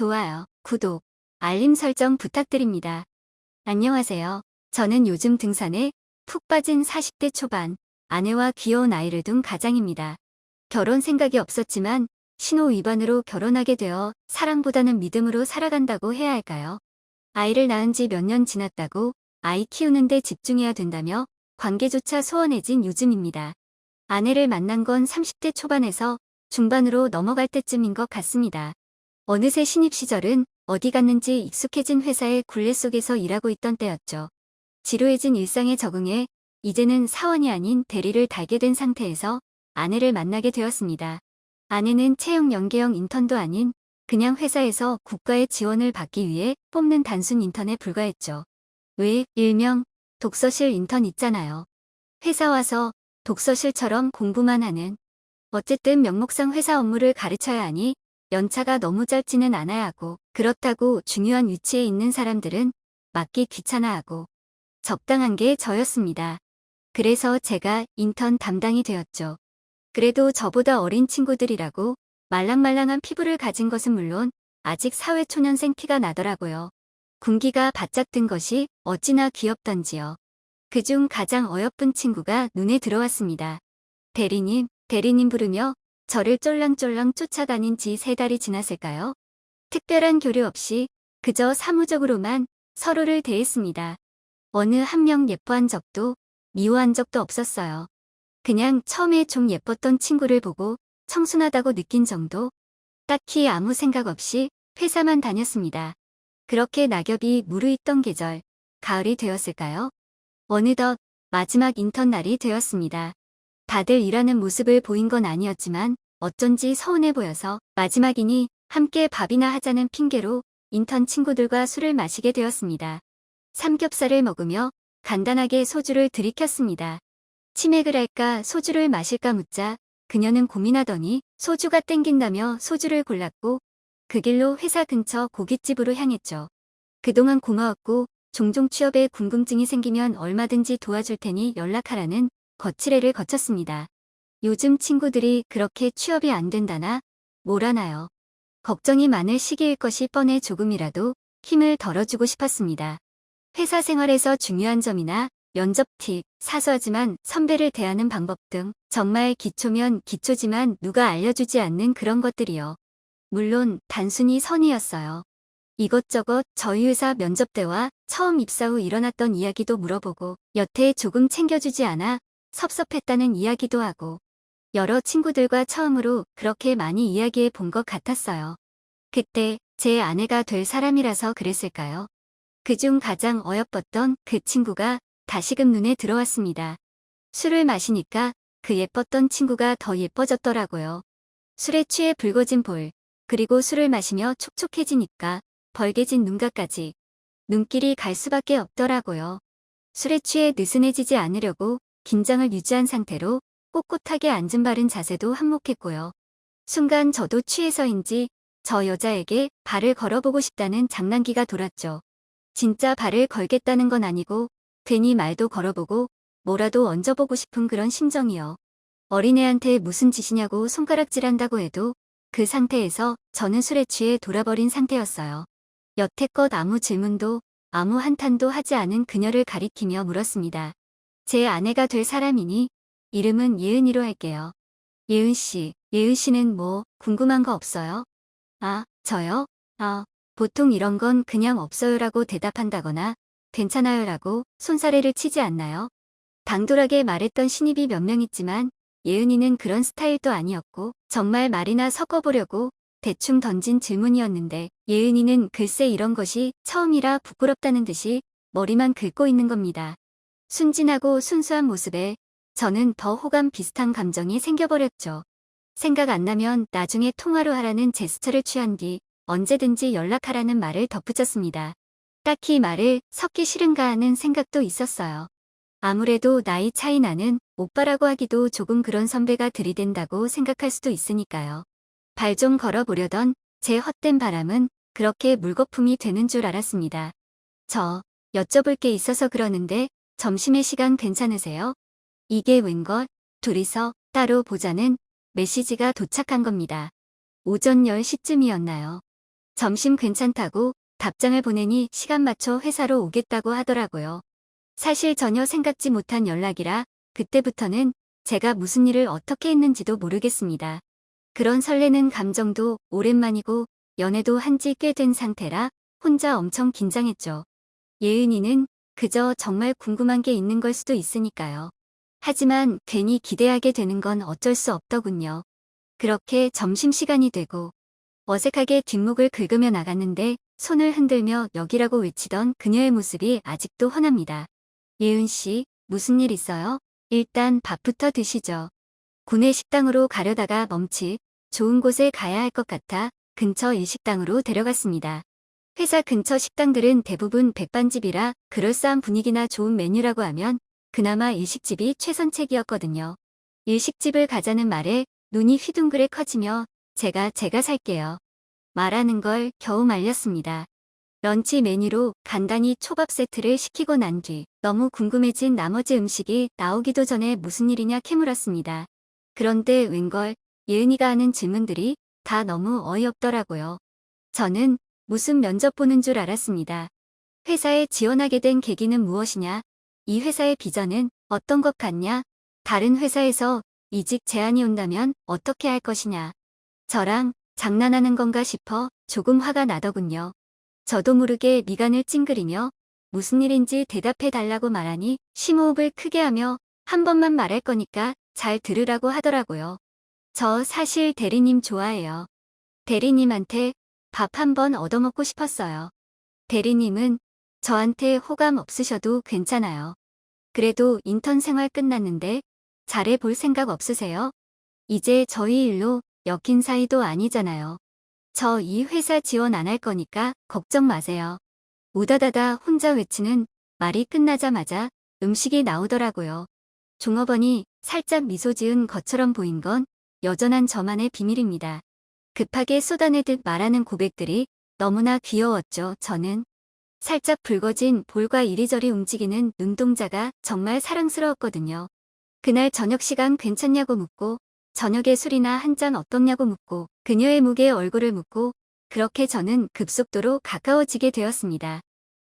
좋아요, 구독, 알림 설정 부탁드립니다. 안녕하세요. 저는 요즘 등산에 푹 빠진 40대 초반, 아내와 귀여운 아이를 둔 가장입니다. 결혼 생각이 없었지만 신호 위반으로 결혼하게 되어 사랑보다는 믿음으로 살아간다고 해야 할까요? 아이를 낳은 지 몇 년 지났다고 아이 키우는데 집중해야 된다며 관계조차 소원해진 요즘입니다. 아내를 만난 건 30대 초반에서 중반으로 넘어갈 때쯤인 것 같습니다. 어느새 신입 시절은 어디 갔는지 익숙해진 회사의 굴레 속에서 일하고 있던 때였죠. 지루해진 일상에 적응해 이제는 사원이 아닌 대리를 달게 된 상태에서 아내를 만나게 되었습니다. 아내는 채용 연계형 인턴도 아닌 그냥 회사에서 국가의 지원을 받기 위해 뽑는 단순 인턴에 불과했죠. 왜 일명 독서실 인턴 있잖아요. 회사 와서 독서실처럼 공부만 하는. 어쨌든 명목상 회사 업무를 가르쳐야 하니 연차가 너무 짧지는 않아야 하고, 그렇다고 중요한 위치에 있는 사람들은 맡기 귀찮아하고, 적당한 게 저였습니다. 그래서 제가 인턴 담당이 되었죠. 그래도 저보다 어린 친구들이라고 말랑말랑한 피부를 가진 것은 물론 아직 사회초년생 티가 나더라고요. 군기가 바짝 든 것이 어찌나 귀엽던지요. 그중 가장 어여쁜 친구가 눈에 들어왔습니다. 대리님 부르며 저를 쫄랑쫄랑 쫓아다닌 지 3달이 지났을까요? 특별한 교류 없이 그저 사무적으로만 서로를 대했습니다. 어느 한 명 예뻐한 적도 미워한 적도 없었어요. 그냥 처음에 좀 예뻤던 친구를 보고 청순하다고 느낀 정도? 딱히 아무 생각 없이 회사만 다녔습니다. 그렇게 낙엽이 무르익던 계절, 가을이 되었을까요? 어느덧 마지막 인턴 날이 되었습니다. 다들 일하는 모습을 보인 건 아니었지만 어쩐지 서운해 보여서 마지막이니 함께 밥이나 하자는 핑계로 인턴 친구들과 술을 마시게 되었습니다. 삼겹살을 먹으며 간단하게 소주를 들이켰습니다. 치맥을 할까 소주를 마실까 묻자 그녀는 고민하더니 소주가 땡긴다며 소주를 골랐고 그 길로 회사 근처 고깃집으로 향했죠. 그동안 고마웠고 종종 취업에 궁금증이 생기면 얼마든지 도와줄 테니 연락하라는 거칠애를 거쳤습니다. 요즘 친구들이 그렇게 취업이 안 된다나 뭐라나요. 걱정이 많을 시기일 것이 뻔해 조금이라도 힘을 덜어주고 싶었습니다. 회사 생활에서 중요한 점이나 면접 팁, 사소하지만 선배를 대하는 방법 등 정말 기초면 기초지만 누가 알려주지 않는 그런 것들이요. 물론 단순히 선의였어요. 이것저것 저희 회사 면접 때와 처음 입사 후 일어났던 이야기도 물어보고 여태 조금 챙겨주지 않아 섭섭했다는 이야기도 하고 여러 친구들과 처음으로 그렇게 많이 이야기해 본 것 같았어요. 그때 제 아내가 될 사람이라서 그랬을까요? 그중 가장 어여뻤던 그 친구가 다시금 눈에 들어왔습니다. 술을 마시니까 그 예뻤던 친구가 더 예뻐졌더라고요. 술에 취해 붉어진 볼, 그리고 술을 마시며 촉촉해지니까 벌개진 눈가까지 눈길이 갈 수밖에 없더라고요. 술에 취해 느슨해지지 않으려고 긴장을 유지한 상태로 꼿꼿하게 앉은 바른 자세도 한몫했고요. 순간 저도 취해서인지 저 여자에게 발을 걸어보고 싶다는 장난기가 돌았죠. 진짜 발을 걸겠다는 건 아니고 괜히 말도 걸어보고 뭐라도 얹어보고 싶은 그런 심정이요. 어린애한테 무슨 짓이냐고 손가락질한다고 해도 그 상태에서 저는 술에 취해 돌아버린 상태였어요. 여태껏 아무 질문도 아무 한탄도 하지 않은 그녀를 가리키며 물었습니다. 제 아내가 될 사람이니 이름은 예은이로 할게요. 예은 씨는 뭐 궁금한 거 없어요? 아, 저요? 보통 이런 건 그냥 없어요라고 대답한다거나 괜찮아요라고 손사래를 치지 않나요? 당돌하게 말했던 신입이 몇 명 있지만 예은이는 그런 스타일도 아니었고 정말 말이나 섞어보려고 대충 던진 질문이었는데 예은이는 글쎄 이런 것이 처음이라 부끄럽다는 듯이 머리만 긁고 있는 겁니다. 순진하고 순수한 모습에 저는 더 호감 비슷한 감정이 생겨버렸죠. 생각 안 나면 나중에 통화로 하라는 제스처를 취한 뒤 언제든지 연락하라는 말을 덧붙였습니다. 딱히 말을 섞기 싫은가 하는 생각도 있었어요. 아무래도 나이 차이 나는 오빠라고 하기도 조금 그런 선배가 들이댄다고 생각할 수도 있으니까요. 발 좀 걸어보려던 제 헛된 바람은 그렇게 물거품이 되는 줄 알았습니다. 저 여쭤볼 게 있어서 그러는데 점심에 시간 괜찮으세요? 이게 웬걸? 둘이서 따로 보자는 메시지가 도착한 겁니다. 오전 10시쯤이었나요? 점심 괜찮다고 답장을 보내니 시간 맞춰 회사로 오겠다고 하더라고요. 사실 전혀 생각지 못한 연락이라 그때부터는 제가 무슨 일을 어떻게 했는지도 모르겠습니다. 그런 설레는 감정도 오랜만이고 연애도 한지 꽤 된 상태라 혼자 엄청 긴장했죠. 예은이는 그저 정말 궁금한 게 있는 걸 수도 있으니까요. 하지만 괜히 기대하게 되는 건 어쩔 수 없더군요. 그렇게 점심시간이 되고 어색하게 뒷목을 긁으며 나갔는데 손을 흔들며 여기라고 외치던 그녀의 모습이 아직도 환합니다. 예은 씨, 무슨 일 있어요? 일단 밥부터 드시죠. 구내 식당으로 가려다가 멈칫 좋은 곳에 가야 할 것 같아 근처 일식당으로 데려갔습니다. 회사 근처 식당들은 대부분 백반집이라 그럴싸한 분위기나 좋은 메뉴라고 하면 그나마 일식집이 최선책이었거든요. 일식집을 가자는 말에 눈이 휘둥그레 커지며 제가 살게요. 말하는 걸 겨우 말렸습니다. 런치 메뉴로 간단히 초밥 세트를 시키고 난 뒤 너무 궁금해진 나머지 음식이 나오기도 전에 무슨 일이냐 캐물었습니다. 그런데 웬걸 예은이가 하는 질문들이 다 너무 어이없더라고요. 저는 무슨 면접 보는 줄 알았습니다. 회사에 지원하게 된 계기는 무엇이냐? 이 회사의 비전은 어떤 것 같냐? 다른 회사에서 이직 제안이 온다면 어떻게 할 것이냐? 저랑 장난하는 건가 싶어 조금 화가 나더군요. 저도 모르게 미간을 찡그리며 무슨 일인지 대답해 달라고 말하니 심호흡을 크게 하며 한 번만 말할 거니까 잘 들으라고 하더라고요. 저 사실 대리님 좋아해요. 대리님한테 밥 한 번 얻어먹고 싶었어요. 대리님은 저한테 호감 없으셔도 괜찮아요. 그래도 인턴 생활 끝났는데 잘해볼 생각 없으세요? 이제 저희 일로 엮인 사이도 아니잖아요. 저 이 회사 지원 안 할 거니까 걱정 마세요. 우다다다 혼자 외치는 말이 끝나자마자 음식이 나오더라고요. 종업원이 살짝 미소 지은 것처럼 보인 건 여전한 저만의 비밀입니다. 급하게 쏟아내듯 말하는 고백들이 너무나 귀여웠죠. 저는 살짝 붉어진 볼과 이리저리 움직이는 눈동자가 정말 사랑스러웠거든요. 그날 저녁 시간 괜찮냐고 묻고 저녁에 술이나 한 잔 어떻냐고 묻고 그녀의 목에 얼굴을 묻고 그렇게 저는 급속도로 가까워지게 되었습니다.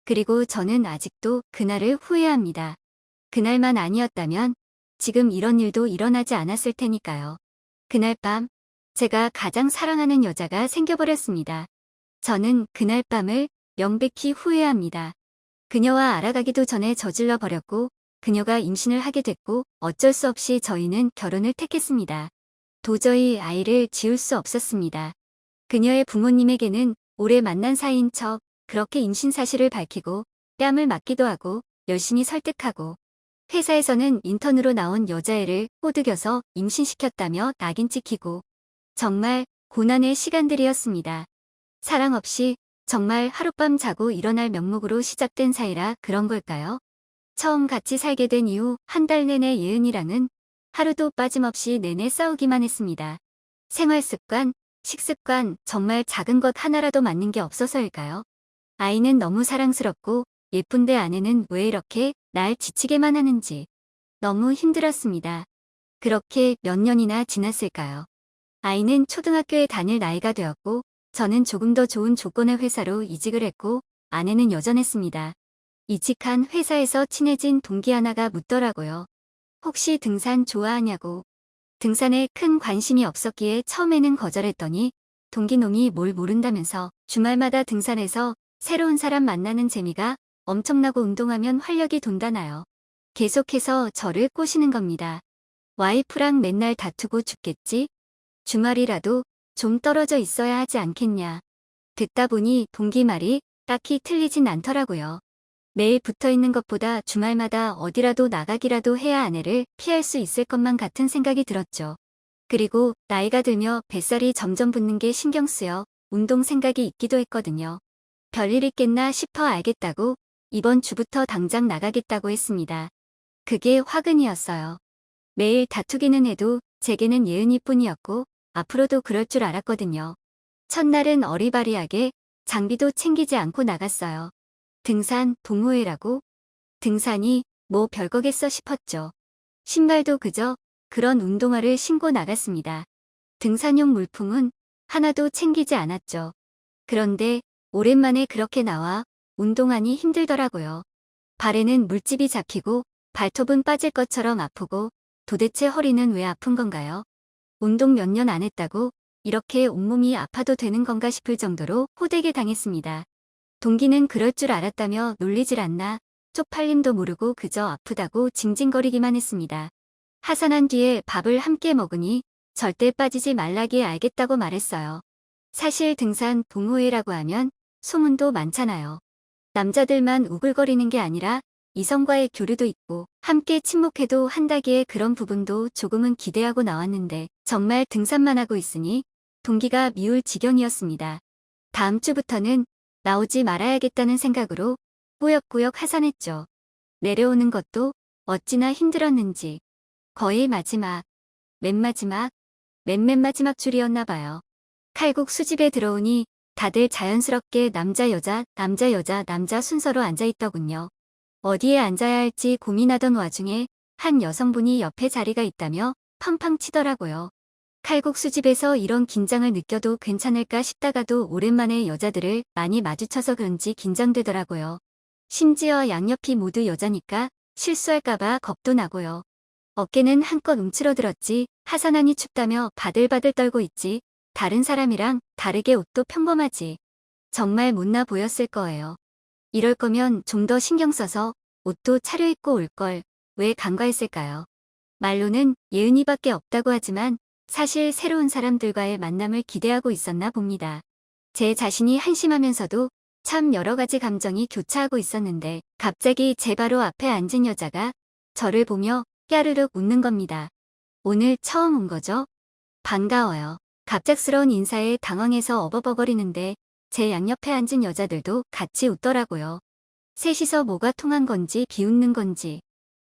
그리고 저는 아직도 그날을 후회합니다. 그날만 아니었다면 지금 이런 일도 일어나지 않았을 테니까요. 그날 밤 제가 가장 사랑하는 여자가 생겨버렸습니다. 저는 그날 밤을 명백히 후회합니다. 그녀와 알아가기도 전에 저질러 버렸고 그녀가 임신을 하게 됐고 어쩔 수 없이 저희는 결혼을 택했습니다. 도저히 아이를 지울 수 없었습니다. 그녀의 부모님에게는 오래 만난 사이인 척 그렇게 임신 사실을 밝히고 뺨을 맞기도 하고 열심히 설득하고 회사에서는 인턴으로 나온 여자애를 꼬드겨서 임신시켰다며 낙인 찍히고 정말 고난의 시간들이었습니다. 사랑 없이 정말 하룻밤 자고 일어날 명목으로 시작된 사이라 그런 걸까요? 처음 같이 살게 된 이후 한 달 내내 예은이랑은 하루도 빠짐없이 내내 싸우기만 했습니다. 생활 습관, 식습관, 정말 작은 것 하나라도 맞는 게 없어서일까요? 아이는 너무 사랑스럽고 예쁜데 아내는 왜 이렇게 날 지치게만 하는지 너무 힘들었습니다. 그렇게 몇 년이나 지났을까요? 아이는 초등학교에 다닐 나이가 되었고 저는 조금 더 좋은 조건의 회사로 이직을 했고 아내는 여전했습니다. 이직한 회사에서 친해진 동기 하나가 묻더라고요. 혹시 등산 좋아하냐고. 등산에 큰 관심이 없었기에 처음에는 거절했더니 동기놈이 뭘 모른다면서 주말마다 등산해서 새로운 사람 만나는 재미가 엄청나고 운동하면 활력이 돋다나요. 계속해서 저를 꼬시는 겁니다. 와이프랑 맨날 다투고 죽겠지? 주말이라도 좀 떨어져 있어야 하지 않겠냐. 듣다 보니 동기 말이 딱히 틀리진 않더라고요. 매일 붙어있는 것보다 주말마다 어디라도 나가기라도 해야 아내를 피할 수 있을 것만 같은 생각이 들었죠. 그리고 나이가 들며 뱃살이 점점 붙는 게 신경 쓰여 운동 생각이 있기도 했거든요. 별일 있겠나 싶어 알겠다고 이번 주부터 당장 나가겠다고 했습니다. 그게 화근이었어요. 매일 다투기는 해도 제게는 예은이뿐이었고 앞으로도 그럴 줄 알았거든요. 첫날은 어리바리하게 장비도 챙기지 않고 나갔어요. 등산 동호회라고? 등산이 뭐 별거겠어 싶었죠. 신발도 그저 그런 운동화를 신고 나갔습니다. 등산용 물품은 하나도 챙기지 않았죠. 그런데 오랜만에 그렇게 나와 운동하니 힘들더라고요. 발에는 물집이 잡히고 발톱은 빠질 것처럼 아프고 도대체 허리는 왜 아픈 건가요? 운동 몇 년 안 했다고 이렇게 온몸이 아파도 되는 건가 싶을 정도로 호되게 당했습니다. 동기는 그럴 줄 알았다며 놀리질 않나 쪽팔림도 모르고 그저 아프다고 징징거리기만 했습니다. 하산한 뒤에 밥을 함께 먹으니 절대 빠지지 말라기에 알겠다고 말했어요. 사실 등산 동호회라고 하면 소문도 많잖아요. 남자들만 우글거리는 게 아니라 이성과의 교류도 있고 함께 친목해도 한다기에 그런 부분도 조금은 기대하고 나왔는데 정말 등산만 하고 있으니 동기가 미울 지경이었습니다. 다음 주부터는 나오지 말아야겠다는 생각으로 꾸역꾸역 하산했죠. 내려오는 것도 어찌나 힘들었는지 거의 마지막, 맨 마지막, 맨 마지막 줄이었나 봐요. 칼국 수집에 들어오니 다들 자연스럽게 남자 여자 남자 여자 남자 순서로 앉아있더군요. 어디에 앉아야 할지 고민하던 와중에 한 여성분이 옆에 자리가 있다며 팡팡 치더라고요. 칼국 수집에서 이런 긴장을 느껴도 괜찮을까 싶다가도 오랜만에 여자들을 많이 마주쳐서 그런지 긴장되더라고요. 심지어 양옆이 모두 여자니까 실수할까봐 겁도 나고요. 어깨는 한껏 움츠러들었지 하산하니 춥다며 바들바들 떨고 있지 다른 사람이랑 다르게 옷도 평범하지. 정말 못나 보였을 거예요. 이럴 거면 좀 더 신경 써서 옷도 차려입고 올 걸 왜 간과했을까요? 말로는 예은이밖에 없다고 하지만 사실 새로운 사람들과의 만남을 기대하고 있었나 봅니다. 제 자신이 한심하면서도 참 여러 가지 감정이 교차하고 있었는데 갑자기 제 바로 앞에 앉은 여자가 저를 보며 까르륵 웃는 겁니다. 오늘 처음 온 거죠? 반가워요. 갑작스러운 인사에 당황해서 어버버거리는데 제 양옆에 앉은 여자들도 같이 웃더라고요. 셋이서 뭐가 통한 건지 비웃는 건지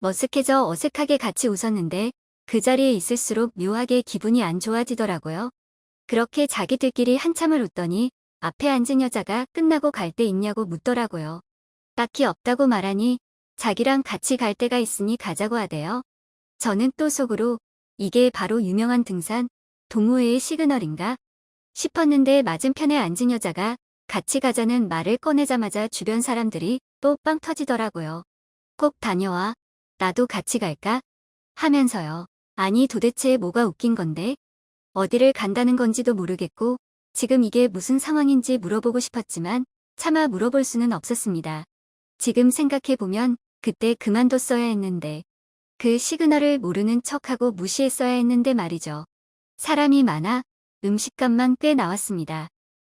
머쓱해져 어색하게 같이 웃었는데 그 자리에 있을수록 묘하게 기분이 안 좋아지더라고요. 그렇게 자기들끼리 한참을 웃더니 앞에 앉은 여자가 끝나고 갈 데 있냐고 묻더라고요. 딱히 없다고 말하니 자기랑 같이 갈 데가 있으니 가자고 하대요. 저는 또 속으로 이게 바로 유명한 등산 동호회의 시그널인가 싶었는데 맞은편에 앉은 여자가 같이 가자는 말을 꺼내자마자 주변 사람들이 또 빵 터지더라고요. 꼭 다녀와. 나도 같이 갈까? 하면서요. 아니 도대체 뭐가 웃긴 건데? 어디를 간다는 건지도 모르겠고 지금 이게 무슨 상황인지 물어보고 싶었지만 차마 물어볼 수는 없었습니다. 지금 생각해보면 그때 그만뒀어야 했는데 그 시그널을 모르는 척하고 무시했어야 했는데 말이죠. 사람이 많아 음식값만 꽤 나왔습니다.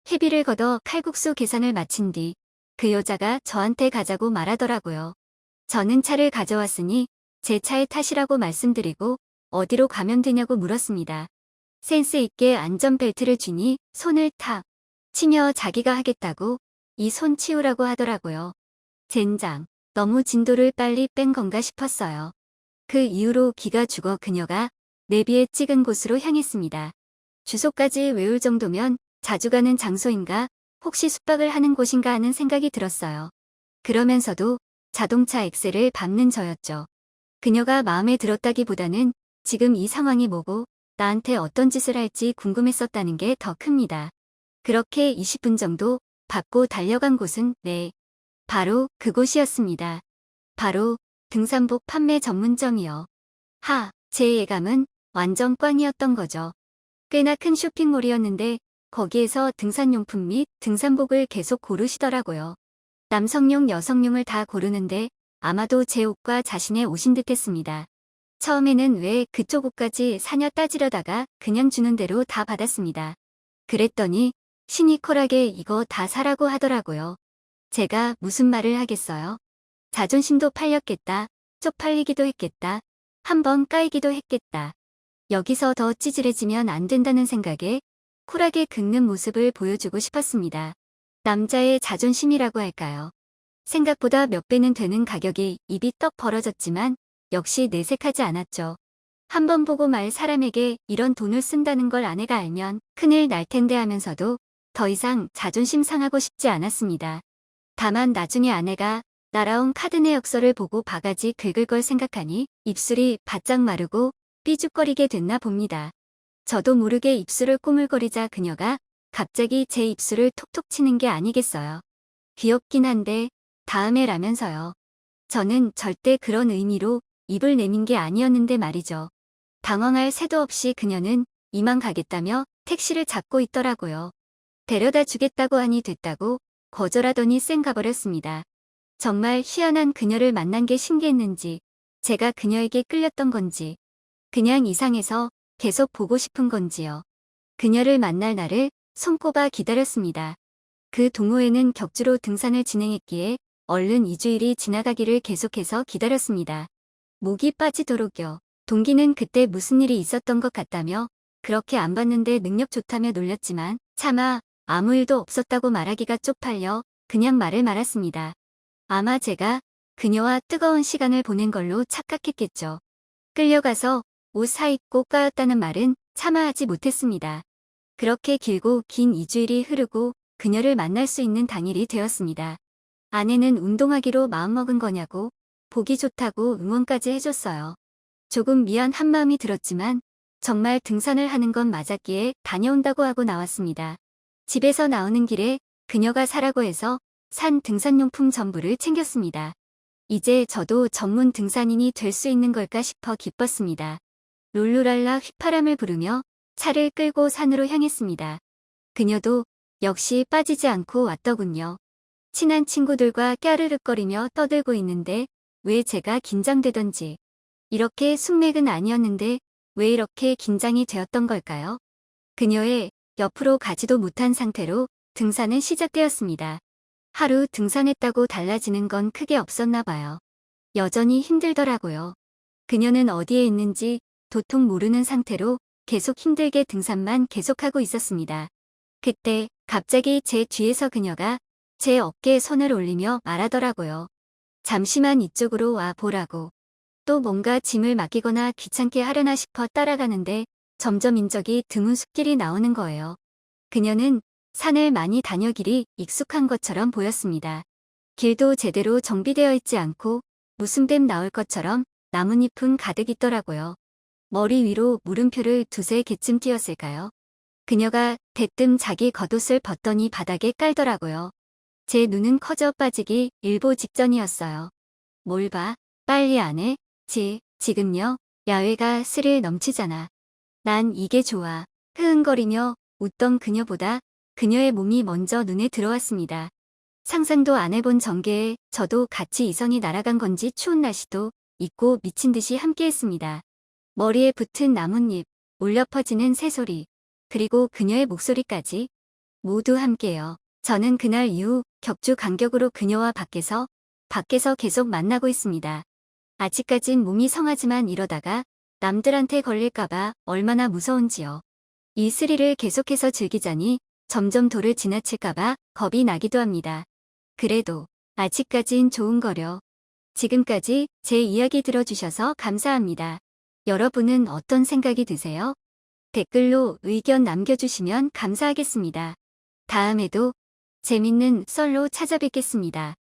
회비를 걷어 칼국수 계산을 마친 뒤 그 여자가 저한테 가자고 말하더라고요. 저는 차를 가져왔으니 제 차에 타시라고 말씀드리고 어디로 가면 되냐고 물었습니다. 센스 있게 안전벨트를 쥐니 손을 탁 치며 자기가 하겠다고 이 손 치우라고 하더라고요. 젠장, 너무 진도를 빨리 뺀 건가 싶었어요. 그 이후로 기가 죽어 그녀가 내비에 찍은 곳으로 향했습니다. 주소까지 외울 정도면 자주 가는 장소인가 혹시 숙박을 하는 곳인가 하는 생각이 들었어요. 그러면서도 자동차 엑셀을 밟는 저였죠. 그녀가 마음에 들었다기보다는 지금 이 상황이 뭐고 나한테 어떤 짓을 할지 궁금했었다는 게 더 큽니다. 그렇게 20분 정도 밟고 달려간 곳은 바로 그곳이었습니다. 바로 등산복 판매 전문점이요. 제 예감은 완전 꽝이었던 거죠. 꽤나 큰 쇼핑몰이었는데 거기에서 등산용품 및 등산복을 계속 고르시더라고요. 남성용 여성용을 다 고르는데 아마도 제 옷과 자신의 옷인 듯 했습니다. 처음에는 왜 그쪽 옷까지 사냐 따지려다가 그냥 주는 대로 다 받았습니다. 그랬더니 신이 콜하게 이거 다 사라고 하더라고요. 제가 무슨 말을 하겠어요? 자존심도 팔렸겠다. 쪽팔리기도 했겠다. 한번 까이기도 했겠다. 여기서 더 찌질해지면 안 된다는 생각에 쿨하게 긁는 모습을 보여주고 싶었습니다. 남자의 자존심이라고 할까요? 생각보다 몇 배는 되는 가격이 입이 떡 벌어졌지만 역시 내색하지 않았죠. 한번 보고 말 사람에게 이런 돈을 쓴다는 걸 아내가 알면 큰일 날 텐데 하면서도 더 이상 자존심 상하고 싶지 않았습니다. 다만 나중에 아내가 날아온 카드 내역서를 보고 바가지 긁을 걸 생각하니 입술이 바짝 마르고 삐죽거리게 됐나 봅니다. 저도 모르게 입술을 꼬물거리자 그녀가 갑자기 제 입술을 톡톡 치는 게 아니겠어요. 귀엽긴 한데 다음에 라면서요. 저는 절대 그런 의미로 입을 내민 게 아니었는데 말이죠. 당황할 새도 없이 그녀는 이만 가겠다며 택시를 잡고 있더라고요. 데려다 주겠다고 하니 됐다고 거절하더니 쌩 가버렸습니다. 정말 희한한 그녀를 만난 게 신기했는지 제가 그녀에게 끌렸던 건지 그냥 이상해서 계속 보고 싶은 건지요. 그녀를 만날 날을 손꼽아 기다렸습니다. 그 동호회는 격주로 등산을 진행했기에 얼른 2주일이 지나가기를 계속해서 기다렸습니다. 목이 빠지도록요. 동기는 그때 무슨 일이 있었던 것 같다며 그렇게 안 봤는데 능력 좋다며 놀렸지만 차마 아무 일도 없었다고 말하기가 쪽팔려 그냥 말을 말았습니다. 아마 제가 그녀와 뜨거운 시간을 보낸 걸로 착각했겠죠. 끌려가서 옷 사입고 까였다는 말은 차마 하지 못했습니다. 그렇게 길고 긴 2주일이 흐르고 그녀를 만날 수 있는 당일이 되었습니다. 아내는 운동하기로 마음먹은 거냐고 보기 좋다고 응원까지 해줬어요. 조금 미안한 마음이 들었지만 정말 등산을 하는 건 맞았기에 다녀온다고 하고 나왔습니다. 집에서 나오는 길에 그녀가 사라고 해서 산 등산용품 전부를 챙겼습니다. 이제 저도 전문 등산인이 될 수 있는 걸까 싶어 기뻤습니다. 룰루랄라 휘파람을 부르며 차를 끌고 산으로 향했습니다. 그녀도 역시 빠지지 않고 왔더군요. 친한 친구들과 까르륵거리며 떠들고 있는데 왜 제가 긴장되던지. 이렇게 숙맥은 아니었는데 왜 이렇게 긴장이 되었던 걸까요? 그녀의 옆으로 가지도 못한 상태로 등산은 시작되었습니다. 하루 등산했다고 달라지는 건 크게 없었나 봐요. 여전히 힘들더라고요. 그녀는 어디에 있는지 도통 모르는 상태로 계속 힘들게 등산만 계속하고 있었습니다. 그때 갑자기 제 뒤에서 그녀가 제 어깨에 손을 올리며 말하더라고요. 잠시만 이쪽으로 와 보라고. 또 뭔가 짐을 맡기거나 귀찮게 하려나 싶어 따라가는데 점점 인적이 드문 숲길이 나오는 거예요. 그녀는 산을 많이 다녀길이 익숙한 것처럼 보였습니다. 길도 제대로 정비되어 있지 않고 무슨 뱀 나올 것처럼 나뭇잎은 가득 있더라고요. 머리 위로 물음표를 두세 개쯤 띄었을까요? 그녀가 대뜸 자기 겉옷을 벗더니 바닥에 깔더라고요. 제 눈은 커져 빠지기 일보 직전이었어요. 뭘 봐? 빨리 안 해? 지금요? 야외가 스릴 넘치잖아. 난 이게 좋아. 흐흥거리며 웃던 그녀보다 그녀의 몸이 먼저 눈에 들어왔습니다. 상상도 안 해본 전개에 저도 같이 이성이 날아간 건지 추운 날씨도 잊고 미친 듯이 함께했습니다. 머리에 붙은 나뭇잎, 울려 퍼지는 새소리, 그리고 그녀의 목소리까지 모두 함께요. 저는 그날 이후 격주 간격으로 그녀와 밖에서 계속 만나고 있습니다. 아직까진 몸이 성하지만 이러다가 남들한테 걸릴까봐 얼마나 무서운지요. 이 스릴을 계속해서 즐기자니 점점 도를 지나칠까봐 겁이 나기도 합니다. 그래도 아직까진 좋은 거려. 지금까지 제 이야기 들어주셔서 감사합니다. 여러분은 어떤 생각이 드세요? 댓글로 의견 남겨주시면 감사하겠습니다. 다음에도 재밌는 썰로 찾아뵙겠습니다.